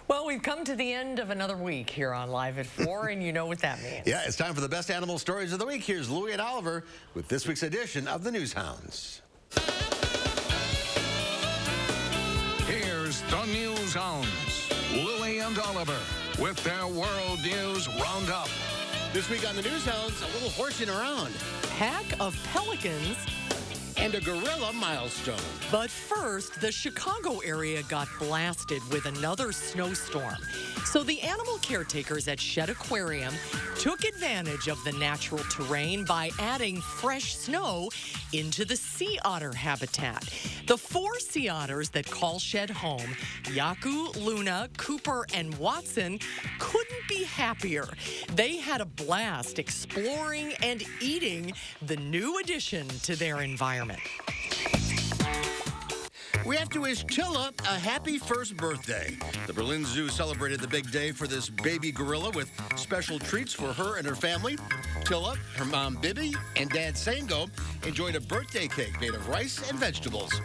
Well, we've come to the end of another week here on Live at 4, and you know what that means. Yeah, it's time for the best animal stories of the week. Here's Lui and Oliver with this week's edition of the Newshounds. Here's the Newshounds, Lui and Oliver, with their World News Roundup. This week on the Newshounds, a little horsing around. Pack of pelicans. And a gorilla milestone. But first, the Chicago area got blasted with another snowstorm. So the animal caretakers at Shedd Aquarium took advantage of the natural terrain by adding fresh snow into the sea otter habitat. The 4 sea otters that call Shedd home, Yaku, Luna, Cooper, and Watson, couldn't be happier. They had a blast exploring and eating the new addition to their environment. We have to wish Tilla a happy first birthday. The Berlin Zoo celebrated the big day for this baby gorilla with special treats for her and her family. Tilla, her mom Bibi, and dad Sango enjoyed a birthday cake made of rice and vegetables.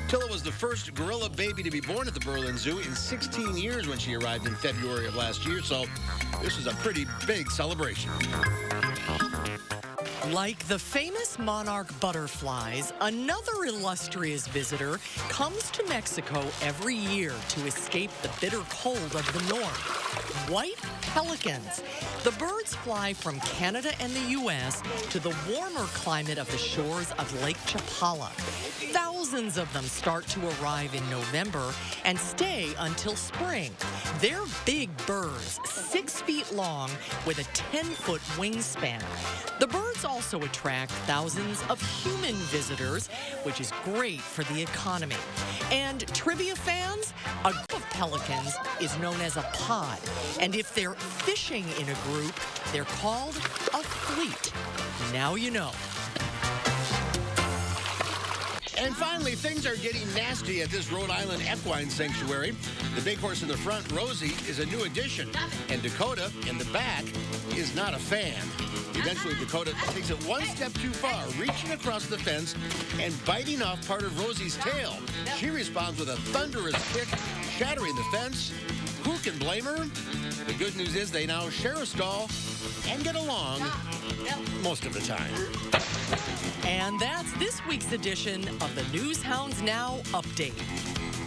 Tilla was the first gorilla baby to be born at the Berlin Zoo in 16 years when she arrived in February of last year, so this was a pretty big celebration. Like the famous monarch butterflies, another illustrious visitor comes to Mexico every year to escape the bitter cold of the north. White pelicans. The birds fly from Canada and the U.S. to the warmer climate of the shores of Lake Chapala. Thousands of them start to arrive in November and stay until spring. They're big birds, 6 feet long with a 10-foot wingspan. The birds also attract thousands of human visitors, which is great for the economy. And trivia fans, a group of pelicans is known as a pod. And if they're fishing in a group, they're called a fleet. Now you know. And finally, things are getting nasty at this Rhode Island equine sanctuary. The big horse in the front, Rosie, is a new addition. And Dakota, in the back, is not a fan. Eventually, Dakota takes it one step too far, reaching across the fence and biting off part of Rosie's tail. She responds with a thunderous kick, shattering the fence. Who can blame her? The good news is they now share a stall and get along most of the time. And that's this week's edition of the Newshounds Now Update.